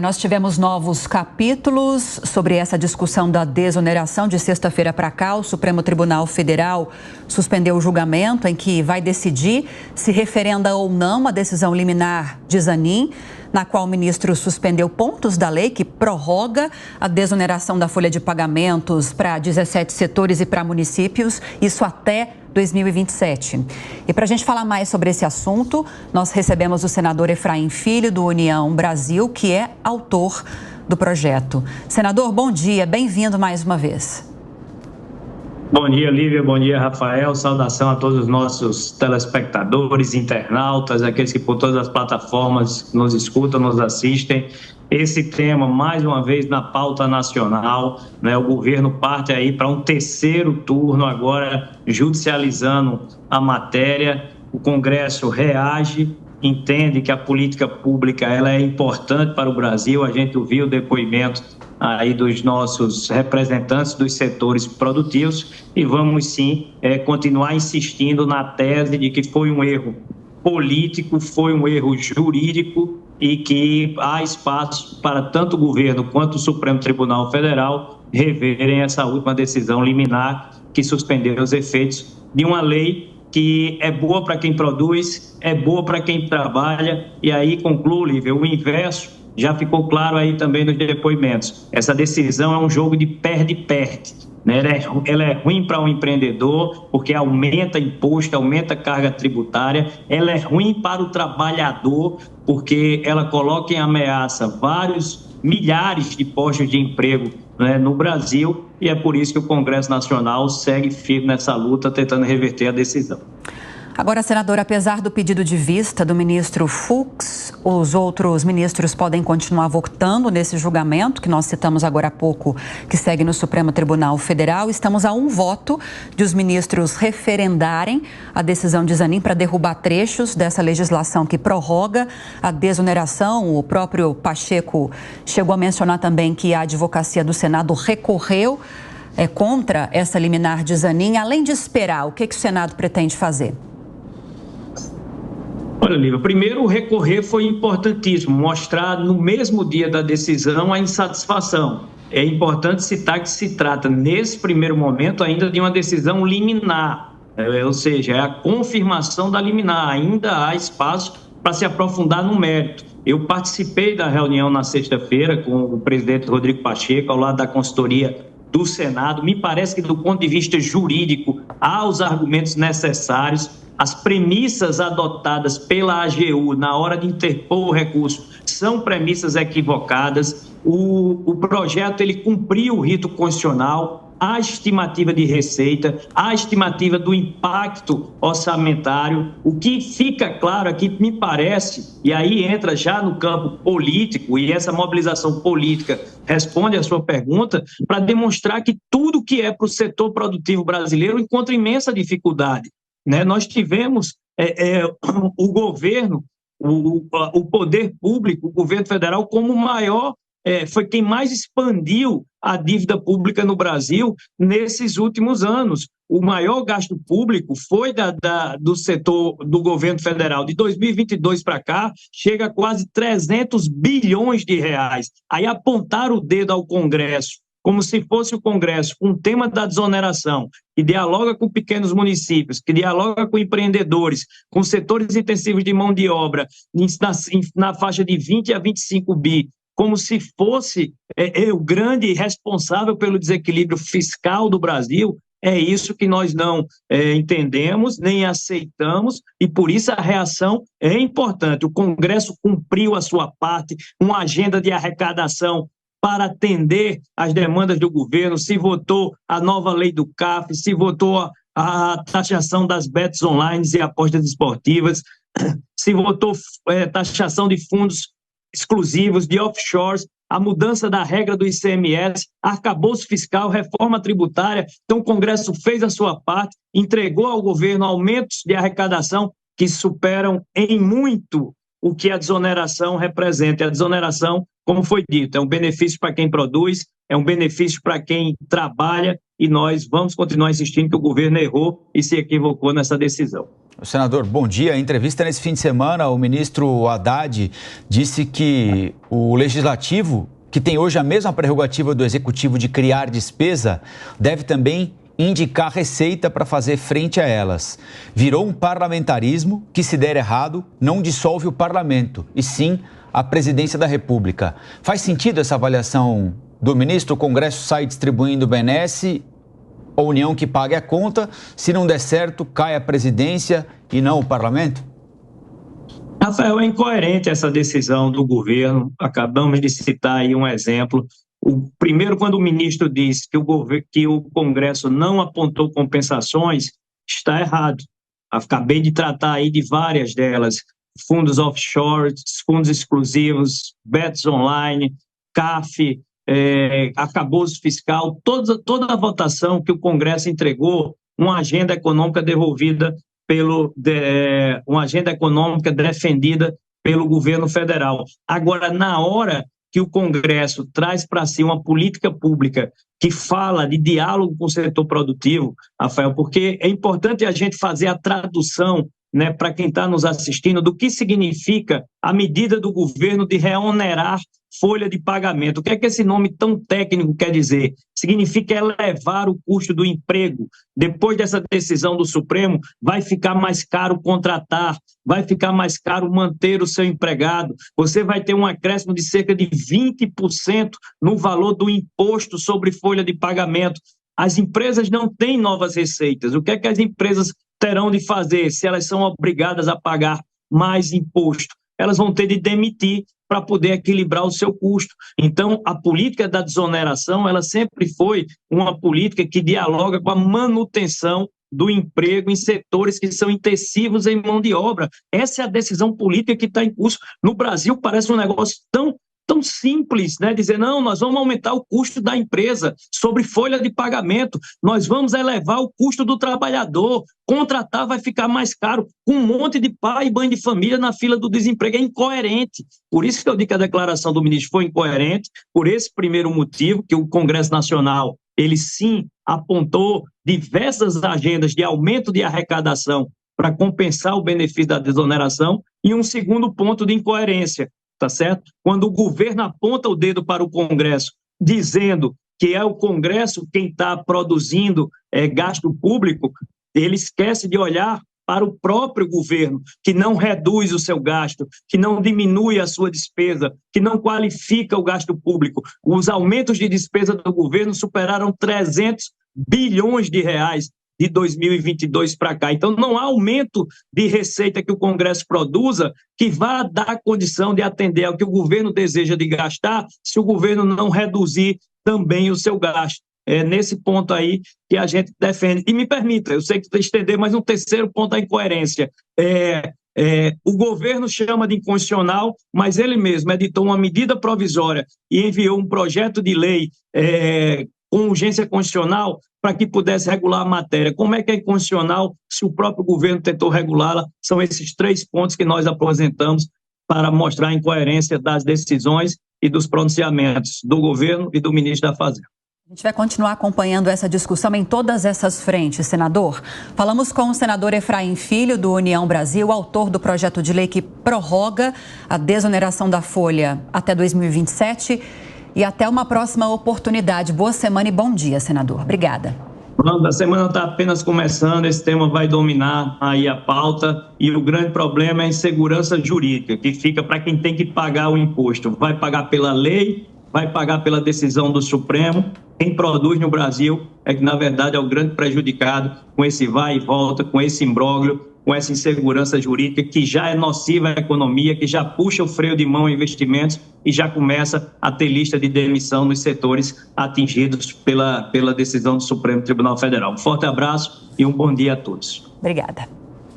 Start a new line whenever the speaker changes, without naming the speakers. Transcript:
Nós tivemos novos capítulos sobre essa discussão da desoneração. De sexta-feira para cá, o Supremo Tribunal Federal suspendeu o julgamento em que vai decidir se referenda ou não a decisão liminar de Zanin, na qual o ministro suspendeu pontos da lei que prorroga a desoneração da folha de pagamentos para 17 setores e para municípios, isso até 2027. E para a gente falar mais sobre esse assunto, nós recebemos o senador Efraim Filho, do União Brasil, que é autor do projeto. Senador, bom dia, bem-vindo mais uma vez.
Bom dia, Lívia, bom dia, Rafael, saudação a todos os nossos telespectadores, internautas, aqueles que por todas as plataformas nos escutam, nos assistem. Esse tema, mais uma vez, na pauta nacional, né? O governo parte aí para um terceiro turno agora, judicializando a matéria. O Congresso reage, entende que a política pública ela é importante para o Brasil. A gente ouviu o depoimento aí dos nossos representantes dos setores produtivos e vamos sim continuar insistindo na tese de que foi um erro político, foi um erro jurídico e que há espaço para tanto o governo quanto o Supremo Tribunal Federal reverem essa última decisão liminar que suspendeu os efeitos de uma lei que é boa para quem produz, é boa para quem trabalha. E aí concluo, Lívia, o inverso já ficou claro aí também nos depoimentos. Essa decisão é um jogo de perde-perde, né? Ela é ruim para o empreendedor, porque aumenta imposto, aumenta carga tributária. Ela é ruim para o trabalhador, porque ela coloca em ameaça milhares de postos de emprego, né, no Brasil, e é por isso que o Congresso Nacional segue firme nessa luta, tentando reverter a decisão.
Agora, senador, apesar do pedido de vista do ministro Fux, os outros ministros podem continuar votando nesse julgamento que nós citamos agora há pouco, que segue no Supremo Tribunal Federal. Estamos a um voto de os ministros referendarem a decisão de Zanin para derrubar trechos dessa legislação que prorroga a desoneração. O próprio Pacheco chegou a mencionar também que a advocacia do Senado recorreu contra essa liminar de Zanin. Além de esperar, o que o Senado pretende fazer?
Olha, Lívia, primeiro, o recorrer foi importantíssimo, mostrar no mesmo dia da decisão a insatisfação. É importante citar que se trata, nesse primeiro momento, ainda de uma decisão liminar, ou seja, é a confirmação da liminar. Ainda há espaço para se aprofundar no mérito. Eu participei da reunião na sexta-feira com o presidente Rodrigo Pacheco, ao lado da consultoria do Senado. Me parece que, do ponto de vista jurídico, há os argumentos necessários. As premissas adotadas pela AGU na hora de interpor o recurso são premissas equivocadas. O projeto ele cumpriu o rito constitucional, a estimativa de receita, a estimativa do impacto orçamentário. O que fica claro aqui, me parece, e aí entra já no campo político, e essa mobilização política responde à sua pergunta, para demonstrar que tudo que é para o setor produtivo brasileiro encontra imensa dificuldade. Né? Nós tivemos o governo, o poder público, o governo federal como maior, foi quem mais expandiu a dívida pública no Brasil nesses últimos anos. O maior gasto público foi do setor do governo federal. De 2022 para cá, chega a quase 300 bilhões de reais. Aí apontar o dedo ao Congresso, como se fosse o Congresso com o tema da desoneração, que dialoga com pequenos municípios, que dialoga com empreendedores, com setores intensivos de mão de obra, na faixa de 20 a 25 bi, como se fosse o grande responsável pelo desequilíbrio fiscal do Brasil. É isso que nós não entendemos, nem aceitamos, e por isso a reação é importante. O Congresso cumpriu a sua parte, uma agenda de arrecadação para atender às demandas do governo. Se votou a nova lei do CAF, se votou a taxação das bets online e apostas esportivas, se votou taxação de fundos exclusivos, de offshores, a mudança da regra do ICMS, arcabouço fiscal, reforma tributária. Então o Congresso fez a sua parte, entregou ao governo aumentos de arrecadação que superam em muito o que a desoneração representa. A desoneração como foi dito, é um benefício para quem produz, é um benefício para quem trabalha, e nós vamos continuar insistindo que o governo errou e se equivocou nessa decisão.
Senador, bom dia. Em entrevista nesse fim de semana, o ministro Haddad disse que o Legislativo, que tem hoje a mesma prerrogativa do Executivo de criar despesa, deve também indicar receita para fazer frente a elas. Virou um parlamentarismo que, se der errado, não dissolve o parlamento, e sim a presidência da República. Faz sentido essa avaliação do ministro? O Congresso sai distribuindo benesse, a União que pague a conta, se não der certo, cai a presidência e não o parlamento?
Rafael, é incoerente essa decisão do governo. Acabamos de citar aí um exemplo. Primeiro, quando o ministro diz que o Congresso não apontou compensações, está errado. Acabei de tratar aí de várias delas: fundos offshore, fundos exclusivos, bets online, CAF, arcabouço fiscal, toda a votação que o Congresso entregou, uma agenda econômica uma agenda econômica defendida pelo governo federal. Agora, na hora que o Congresso traz para si uma política pública que fala de diálogo com o setor produtivo, Rafael, porque é importante a gente fazer a tradução, né, para quem está nos assistindo, do que significa a medida do governo de reonerar folha de pagamento. O que é que esse nome tão técnico quer dizer? Significa elevar o custo do emprego. Depois dessa decisão do Supremo, vai ficar mais caro contratar, vai ficar mais caro manter o seu empregado, você vai ter um acréscimo de cerca de 20% no valor do imposto sobre folha de pagamento. As empresas não têm novas receitas. O que é que as empresas terão de fazer se elas são obrigadas a pagar mais imposto? Elas vão ter de demitir para poder equilibrar o seu custo. Então, a política da desoneração, ela sempre foi uma política que dialoga com a manutenção do emprego em setores que são intensivos em mão de obra. Essa é a decisão política que está em curso. No Brasil, parece um negócio tão simples, né? Dizer, não, nós vamos aumentar o custo da empresa sobre folha de pagamento, nós vamos elevar o custo do trabalhador, contratar vai ficar mais caro, com um monte de pai e mãe de família na fila do desemprego. É incoerente. Por isso que eu digo que a declaração do ministro foi incoerente, por esse primeiro motivo, que o Congresso Nacional, ele sim apontou diversas agendas de aumento de arrecadação para compensar o benefício da desoneração, e um segundo ponto de incoerência, tá certo? Quando o governo aponta o dedo para o Congresso, dizendo que é o Congresso quem está produzindo gasto público, ele esquece de olhar para o próprio governo, que não reduz o seu gasto, que não diminui a sua despesa, que não qualifica o gasto público. Os aumentos de despesa do governo superaram 300 bilhões de reais de 2022 para cá. Então, não há aumento de receita que o Congresso produza que vá dar condição de atender ao que o governo deseja de gastar, se o governo não reduzir também o seu gasto. É nesse ponto aí que a gente defende. E me permita, eu sei que estou estendendo, mas um terceiro ponto da incoerência. O governo chama de inconstitucional, mas ele mesmo editou uma medida provisória e enviou um projeto de lei com urgência constitucional para que pudesse regular a matéria. Como é que é inconstitucional se o próprio governo tentou regulá-la? São esses 3 pontos que nós apresentamos para mostrar a incoerência das decisões e dos pronunciamentos do governo e do ministro da Fazenda.
A gente vai continuar acompanhando essa discussão em todas essas frentes, senador. Falamos com o senador Efraim Filho, do União Brasil, autor do projeto de lei que prorroga a desoneração da folha até 2027. E até uma próxima oportunidade. Boa semana e bom dia, senador. Obrigada.
A semana está apenas começando, esse tema vai dominar aí a pauta, e o grande problema é a insegurança jurídica, que fica para quem tem que pagar o imposto. Vai pagar pela lei, vai pagar pela decisão do Supremo. Quem produz no Brasil é que, na verdade, é o grande prejudicado com esse vai e volta, com esse imbróglio, com essa insegurança jurídica que já é nociva à economia, que já puxa o freio de mão em investimentos e já começa a ter lista de demissão nos setores atingidos pela decisão do Supremo Tribunal Federal. Um forte abraço e um bom dia a todos.
Obrigada.